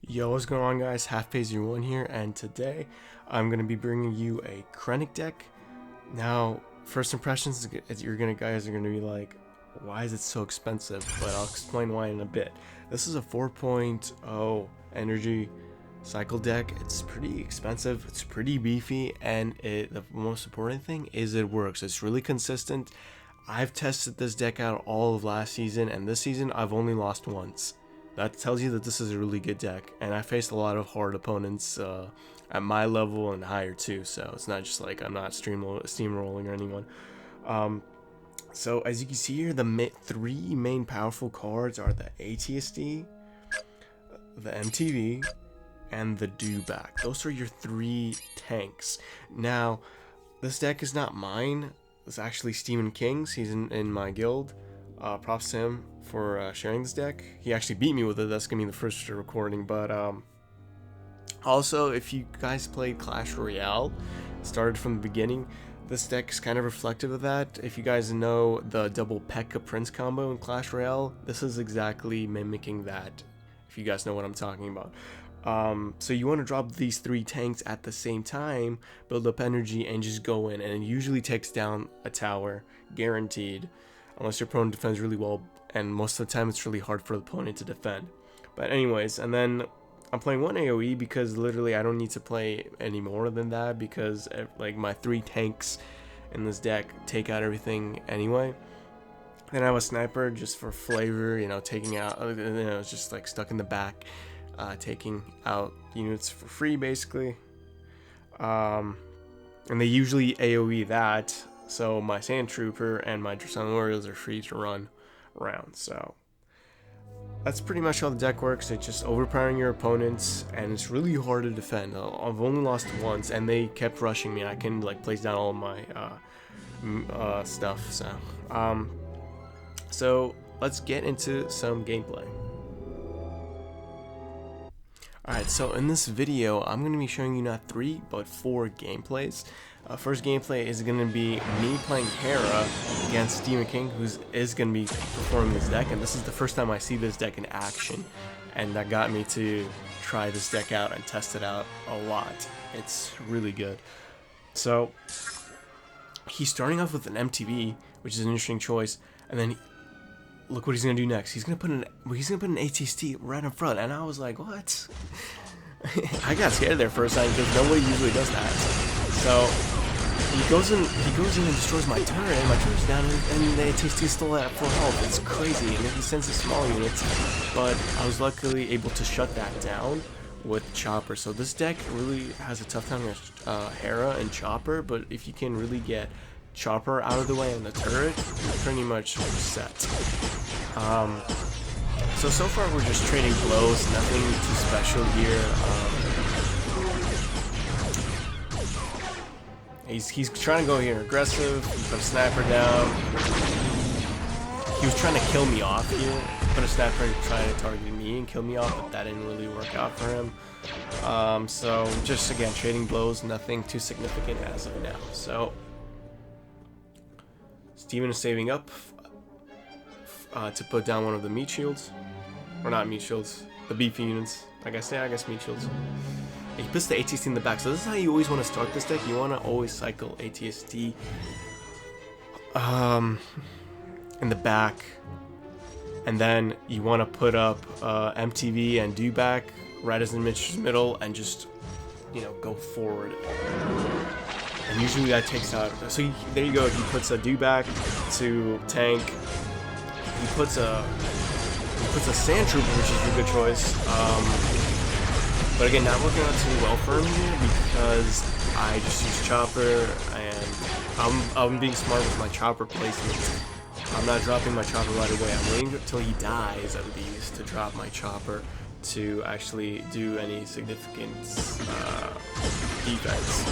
Yo, what's going on, guys? Half-Page01 here, and today I'm going to be bringing you a Krennic deck. Now, first impressions, guys are going to be like, why is it so expensive? But I'll explain why in a bit. This is a 4.0 energy cycle deck. It's pretty expensive, it's pretty beefy, and the most important thing is it works. It's really consistent. I've tested this deck out all of last season, and this season I've only lost once. That tells you that this is a really good deck, and I faced a lot of hard opponents at my level and higher too, so it's not just like I'm not steamrolling or anyone. So as you can see here, the three main powerful cards are the ATST, the MTV, and the Dewback. Those are your three tanks. Now, this deck is not mine. It's actually Stephen King's. He's in my guild. Props to him for sharing this deck. He actually beat me with it. That's gonna be the first recording. But also, if you guys played Clash Royale, started from the beginning, this deck is kind of reflective of that. If you guys know the double P.E.K.K.A Prince combo in Clash Royale, this is exactly mimicking that, if you guys know what I'm talking about. So you want to drop these three tanks at the same time, build up energy, and just go in, and it usually takes down a tower, guaranteed, unless your opponent defends really well, and most of the time it's really hard for the opponent to defend. But anyways, and then I'm playing one AoE because literally I don't need to play any more than that, because like my three tanks in this deck take out everything anyway. Then I have a sniper just for flavor, you know, taking out, it's just like stuck in the back, taking out units for free basically. And they usually AoE that, so my Sand Trooper and my Draconian Warriors are free to run around. So that's pretty much how the deck works. It's just overpowering your opponents, and it's really hard to defend. I've only lost once, and they kept rushing me. I can like place down all of my stuff. So let's get into some gameplay. Alright, so in this video, I'm going to be showing you not 3, but 4 gameplays. First gameplay is going to be me playing Hera against Stephen King, who is going to be performing this deck, and this is the first time I see this deck in action, and that got me to try this deck out and test it out a lot. It's really good. So, he's starting off with an MTV, which is an interesting choice, and then look what he's gonna do next. He's gonna put an ATST right in front, and I was like, what? I got scared there for a second because nobody usually does that. So he goes in and destroys my turret, and my turret's down, and the ATST still at full health. It's crazy, and then he sends the small units, but I was luckily able to shut that down with Chopper. So this deck really has a tough time with Hera and Chopper, but if you can really get Chopper out of the way and the turret, you're pretty much set. So far we're just trading blows, nothing too special here. He's trying to go here aggressive, put a sniper down. He was trying to kill me off here, put a sniper and try to target me and kill me off, but that didn't really work out for him. So just again, trading blows, nothing too significant as of now. So Steven is saving up to put down one of the meat shields. Or not meat shields, the beefy units. I guess meat shields. He puts the ATST in the back. So this is how you always want to start this deck. You want to always cycle ATST in the back. And then you want to put up MTV and Dewback right as the middle, and just, you know, go forward. And usually that takes out, so there you go. He puts a Dewback to tank. He puts a Sand Trooper, which is a good choice. But again, not working out too well for him here because I just use Chopper, and I'm being smart with my Chopper placement. I'm not dropping my Chopper right away. I'm waiting until he dies at least to drop my Chopper to actually do any significant defense.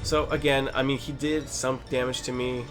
So again, I mean, he did some damage to me.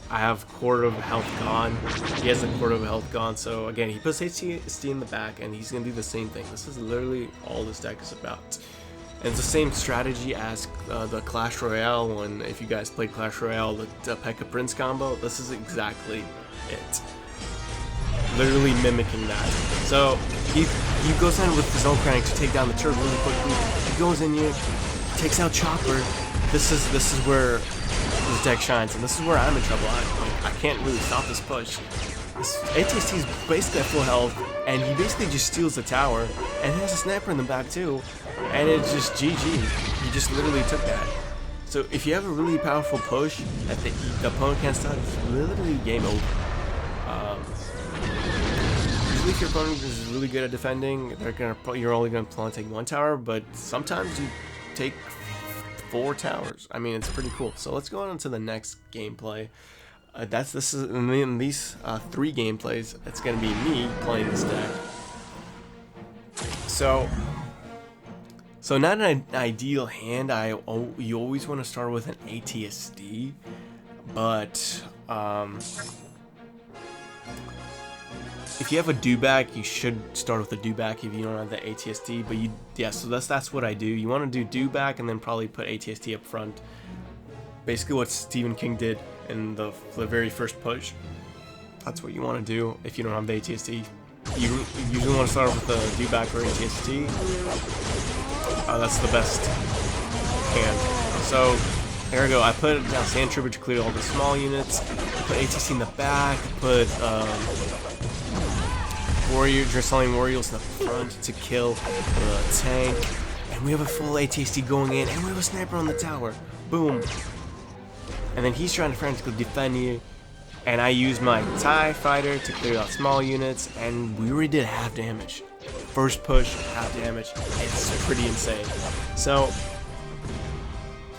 I have quarter of health gone. He has a quarter of health gone. So again, he puts ATST in the back, and he's gonna do the same thing. This is literally all this deck is about. And it's the same strategy as the Clash Royale one. If you guys played Clash Royale, the P.E.K.K.A Prince combo, this is exactly it. literally mimicking that. So he goes in with his own Krennic to take down the turret really quickly. He goes in here, takes out Chopper. This is where this deck shines, and this is where I'm in trouble. I can't really stop this push. This ATST is basically at full health, and he basically just steals the tower, and he has a sniper in the back too, and it's just GG. He just literally took that. So if you have a really powerful push that the opponent can't stop, it's literally game over. Usually if your opponent is really good at defending, you're only gonna plan to take one tower, but sometimes you take 4 towers. I mean, it's pretty cool. So let's go on to the next gameplay. This is in these 3 gameplays. It's gonna be me playing this deck. So not an ideal hand. You always want to start with an ATST, but if you have a Dewback, you should start with a Dewback if you don't have the ATST. But so that's what I do. You want to do Dewback and then probably put ATST up front. Basically, what Stephen King did in the very first push. That's what you want to do if you don't have the ATST. You usually want to start with the Dewback or ATST. That's the best hand. So there we go. I put down Sand Trooper to clear all the small units. Put ATST in the back. Put Dressling Warriors in the front to kill the tank. And we have a full ATST going in, and we have a sniper on the tower. Boom. And then he's trying to frantically defend you, and I use my TIE fighter to clear out small units, and we already did half damage. First push, half damage. It's pretty insane. So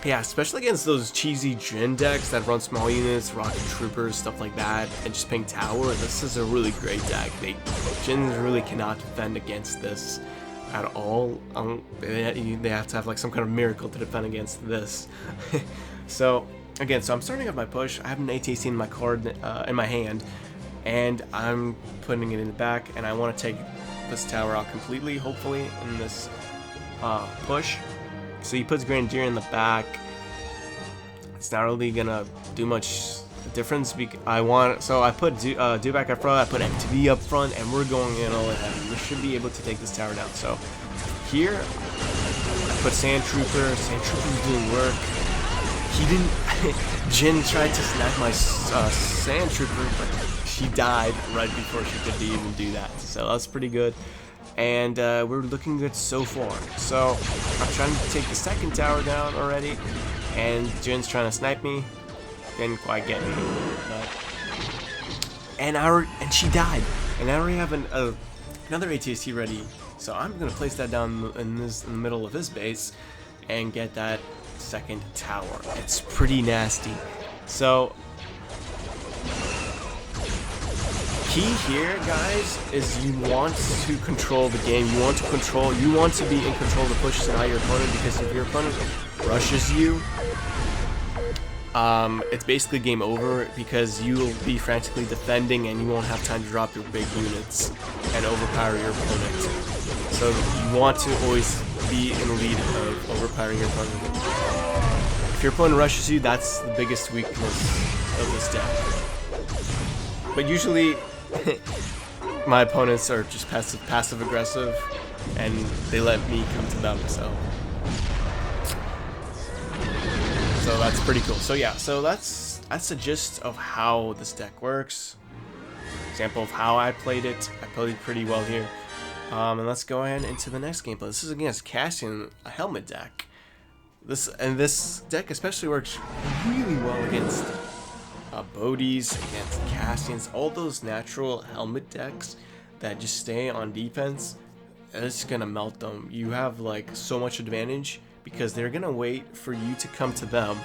yeah, especially against those cheesy Jin decks that run small units, rocket troopers, stuff like that, and just ping tower, this is a really great deck. Jins really cannot defend against this at all. They have to have like some kind of miracle to defend against this. So again, I'm starting off my push. I have an ATST in my card in my hand, and I'm putting it in the back, and I want to take this tower out completely, hopefully, in this push. So he puts Grenadier in the back. It's not really gonna do much difference. So I put Dewback up front, I put MTV up front, and we're going in all ahead. We should be able to take this tower down. So here, I put Sand Trooper. Sand Trooper's doing work. He didn't. Jin tried to snap my Sand Trooper, but she died right before she could even do that. So that's pretty good. And we're looking good so far. So I'm trying to take the second tower down already, and Jin's trying to snipe me. Didn't quite get me, but and she died. And I already have another ATST ready. So I'm gonna place that down in the middle of his base and get that second tower. It's pretty nasty. So key here, guys, is you want to control the game. You want to be in control of the pushes and not your opponent, because if your opponent rushes you, it's basically game over, because you will be frantically defending and you won't have time to drop your big units and overpower your opponent. So you want to always be in the lead of overpowering your opponent. If your opponent rushes you, that's the biggest weakness of this deck. But usually my opponents are just passive aggressive, and they let me come to them. So that's pretty cool. So yeah, so that's the gist of how this deck works. Example of how I played it. I played it pretty well here. And let's go ahead into the next gameplay. This is against Cassian, a helmet deck. This deck especially works really well against Bodhi's, against Cassians, all those natural helmet decks that just stay on defense. It's gonna melt them. You have like so much advantage because they're gonna wait for you to come to them.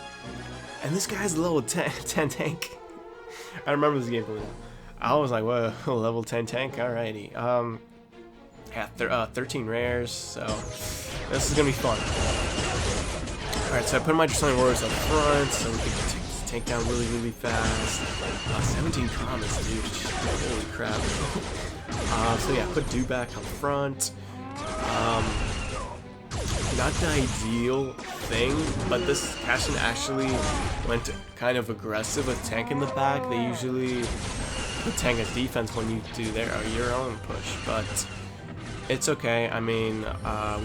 And this guy's level 10 tank. I remember this game from now. I was like, whoa, level 10 tank, alrighty. Yeah, 13 rares, so this is gonna be fun. Alright, so I put my Dressling Warriors up front so we can take down really fast. 17 comments, dude. Holy crap. So yeah, put Dewback up front. Not the ideal thing, but this Cassian actually went kind of aggressive with tank in the back. They usually put tank as defense when you do your own push, but it's okay. I mean,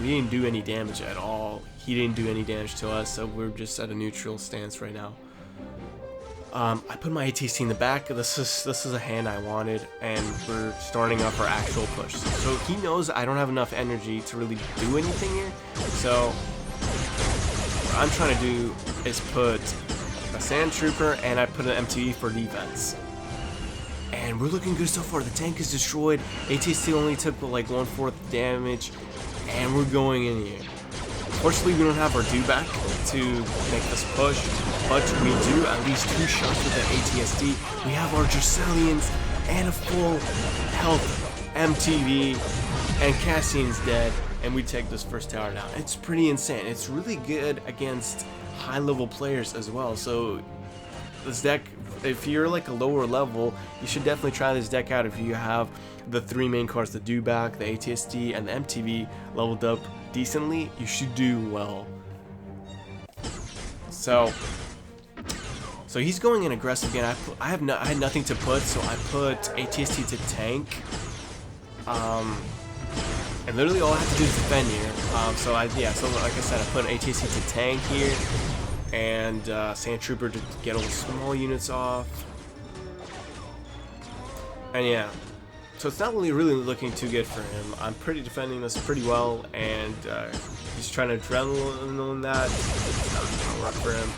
we didn't do any damage at all. He didn't do any damage to us, so we're just at a neutral stance right now. I put my ATST in the back. This is a hand I wanted, and we're starting off our actual push. So he knows I don't have enough energy to really do anything here. So what I'm trying to do is put a Sand Trooper, and I put an MTV for defense. And we're looking good so far. The tank is destroyed. ATST only took like 1/4 damage, and we're going in here. Fortunately, we don't have our Dewback to make this push, but we do at least 2 shots with the ATST. We have our Dracelians and a full health MTV, and Cassian's dead, and we take this first tower down. It's pretty insane. It's really good against high-level players as well. So this deck, if you're like a lower level, you should definitely try this deck out. If you have the 3 main cards, the Dewback, the ATST, and the MTV leveled up decently, you should do well. So he's going in aggressive again. I had nothing to put, so I put ATST to tank. And literally all I have to do is defend here. So like I said, I put ATST to tank here, and Sand Trooper to get all the small units off. And yeah, so it's not really looking too good for him. I'm defending this pretty well, and he's trying to adrenaline that. It's not gonna work for him.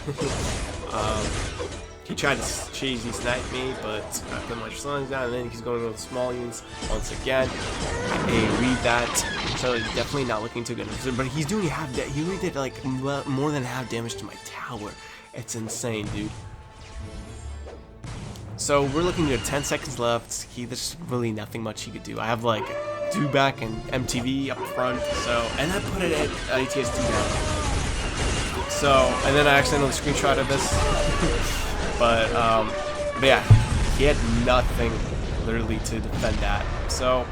He tried to cheesy snipe me, but I put my slings down, and then he's going with small units once again. I read that, so it's definitely not looking too good. But he's doing half damage. He really did like more than half damage to my tower. It's insane, dude. So we're looking at 10 seconds left. There's really nothing much he could do. I have like Dewback and MTV up front, and I put it at ATST down. So, and then I actually know the screenshot of this. but yeah, he had nothing literally to defend that. So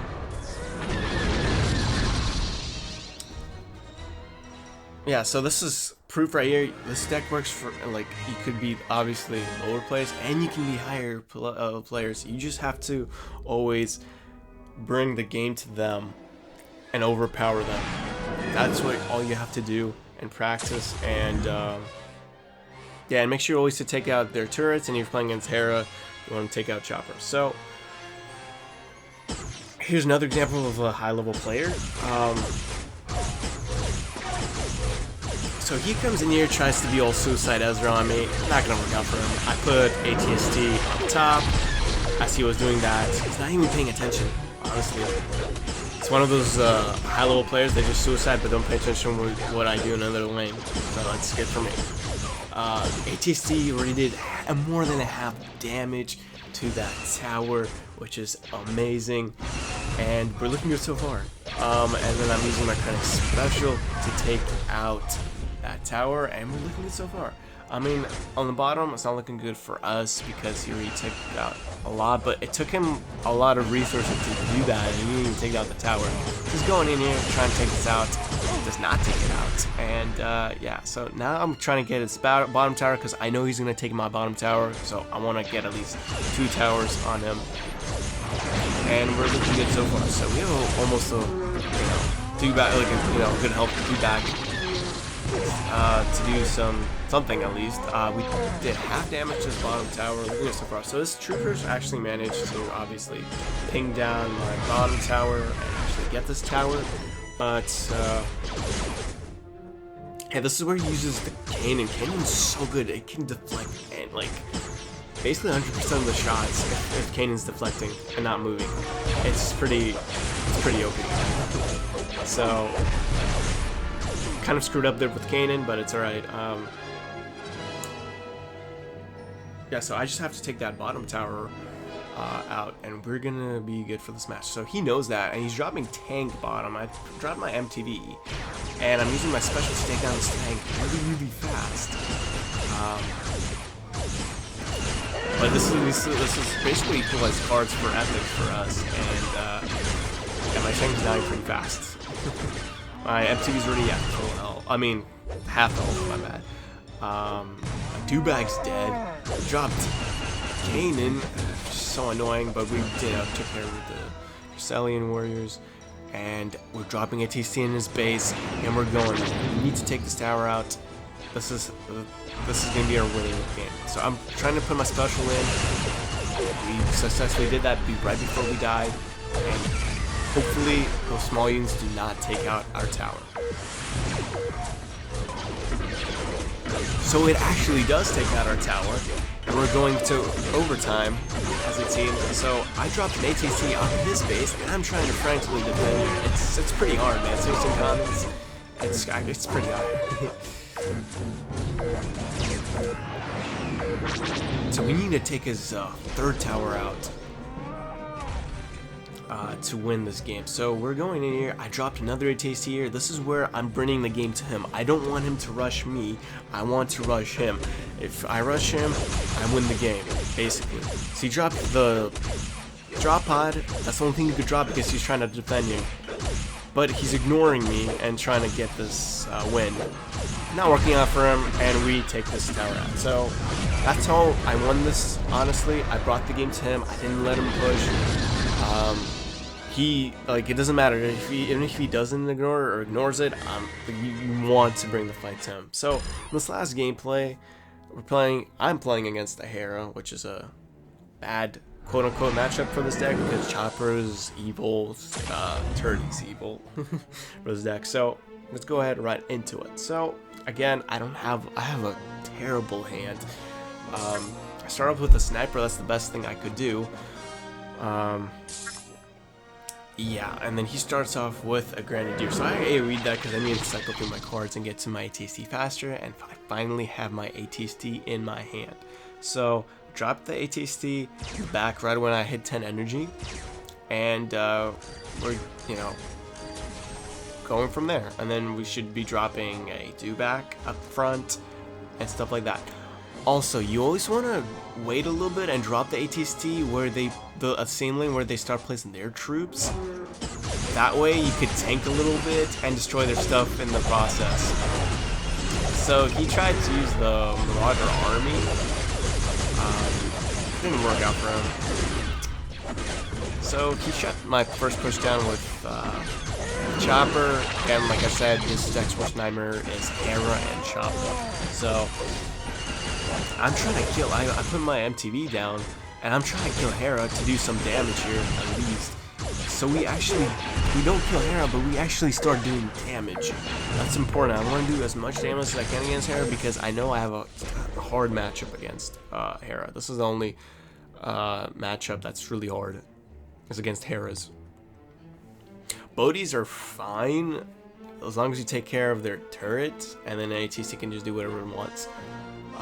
yeah, so this is proof right here. This deck works for, like, you could be obviously lower players and you can be higher players. You just have to always bring the game to them and overpower them. That's what all you have to do in practice. And yeah, and make sure always to take out their turrets. And if you're playing against Hera, you want to take out Chopper. So here's another example of a high-level player. So he comes in here, tries to be all Suicide Ezra on me. Not gonna work out for him. I put ATST up top. As he was doing that, he's not even paying attention, honestly. It's one of those high-level players, they just suicide but don't pay attention to what I do in another lane. So that's good for me. ATST already did more than a half damage to that tower, which is amazing. And we're looking good so far. And then I'm using my Krennic special to take out that tower, and we're looking good so far. I mean, on the bottom, it's not looking good for us because he already took out a lot, but it took him a lot of resources to do that, and he didn't even take out the tower. He's going in here, trying to take this out, does not take it out, and yeah, so now I'm trying to get his bottom tower because I know he's going to take my bottom tower, so I want to get at least 2 towers on him, and we're looking good so far. So we have almost a, Dewback, like a, good help Dewback to do something at least. We did half damage to his bottom tower, looking good so far. So his troopers actually managed to obviously ping down my bottom tower and actually get this tower. But yeah, this is where he uses the Kanan. Kanan's so good; it can deflect and like basically 100% of the shots if Kanan's deflecting and not moving. It's pretty OP. So kind of screwed up there with Kanan, but it's alright. Yeah, so I just have to take that bottom tower out, and we're gonna be good for this match. So he knows that, and he's dropping tank bottom. I dropped my MTV, and I'm using my special to take down this tank really fast. But this is basically equalized cards for epic for us, and yeah, my tank is dying pretty fast. My MTV's already at full health. I mean, half health, my bad. Dewback's dead. Dropped Kanan. so annoying, but we took care of the Crystallian warriors, and we're dropping a TC in his base, and we're going. We need to take this tower out. This is gonna be our winning game. So I'm trying to put my special in. We successfully did that right before we died, and hopefully those small units do not take out our tower. So it actually does take out our tower, and we're going to overtime as a team. So I dropped an ATC on his base, and I'm trying to frantically defend it. It's pretty hard, man. 16 commons. It's pretty hard. So we need to take his third tower out to win this game. So we're going in here. I dropped another ATC here. This is where I'm bringing the game to him. I don't want him to rush me. I want to rush him. If I rush him, I win the game, basically. So he dropped the drop pod. That's the only thing you could drop because he's trying to defend you. But he's ignoring me and trying to get this win. Not working out for him, and we take this tower out. So that's how I won this, honestly. I brought the game to him. I didn't let him push. It doesn't matter even if he doesn't ignore or ignores it. You want to bring the fight to him. So this last gameplay, I'm playing against a Hera, which is a bad quote-unquote matchup for this deck because Chopper's evil, Turdy's evil for this deck. So let's go ahead right into it. So again, I have a terrible hand. I start off with a sniper. That's the best thing I could do. Yeah, and then he starts off with a Grenadier. So I AoE'd that because I need to cycle through my cards and get to my ATST faster, and I finally have my ATST in my hand. So drop the ATST back right when I hit 10 energy, and we're going from there. And then we should be dropping a Dewback up front and stuff like that. Also, you always want to wait a little bit and drop the ATST where the same lane where they start placing their troops. That way you could tank a little bit and destroy their stuff in the process. So he tried to use the Marauder army. Didn't work out for him. So he shut my first push down with Chopper. And like I said, this deck's worst nightmare is Hera and Chopper. So I'm trying to kill, I put my MTV down, and I'm trying to kill Hera to do some damage here, at least. So we don't kill Hera, but we actually start doing damage. That's important. I want to do as much damage as I can against Hera, because I know I have a hard matchup against Hera. This is the only matchup that's really hard, is against Hera's. Bodhis are fine, as long as you take care of their turret, and then ATC can just do whatever it wants.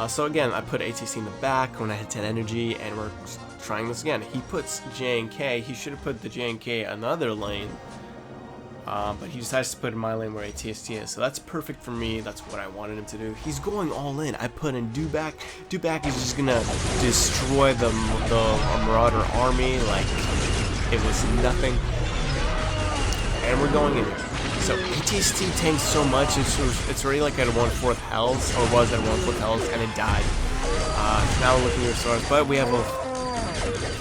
So again, I put ATC in the back when I had 10 energy, and we're trying this again. He puts J&K. He should have put the J&K another lane, but he decides to put in my lane where ATST is. So that's perfect for me. That's what I wanted him to do. He's going all in. I put in Dewback. Dewback is just gonna destroy the Marauder army like it was nothing. And we're going in here. So ATST tanks so much, it's already like at 1/4 health, or was at 1/4 health, and it died. Now we're looking at stars, but we have a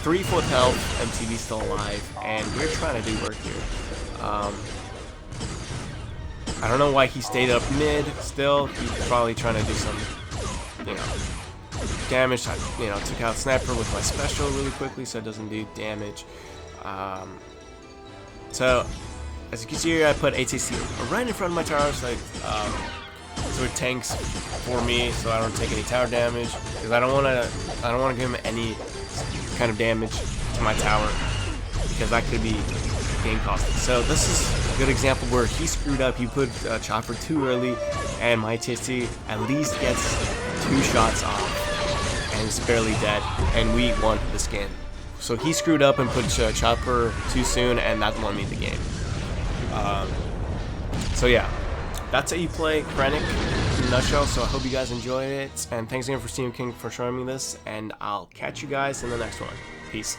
3/4 health, MTV still alive, and we're trying to do work here. I don't know why he stayed up mid still. He's probably trying to do some, damage. I, took out Sniper with my special really quickly so it doesn't do damage. So as you can see here, I put ATC right in front of my tower, so it tanks for me, so I don't take any tower damage, because I don't want to give him any kind of damage to my tower, because that could be game costing. So this is a good example where he screwed up. He put Chopper too early, and my ATC at least gets 2 shots off, and it's barely dead, and we won this game. So he screwed up and put Chopper too soon, and that won me the game. So yeah, that's how you play Krennic in a nutshell. So I hope you guys enjoyed it, and thanks again for Steam King for showing me this, and I'll catch you guys in the next one. Peace.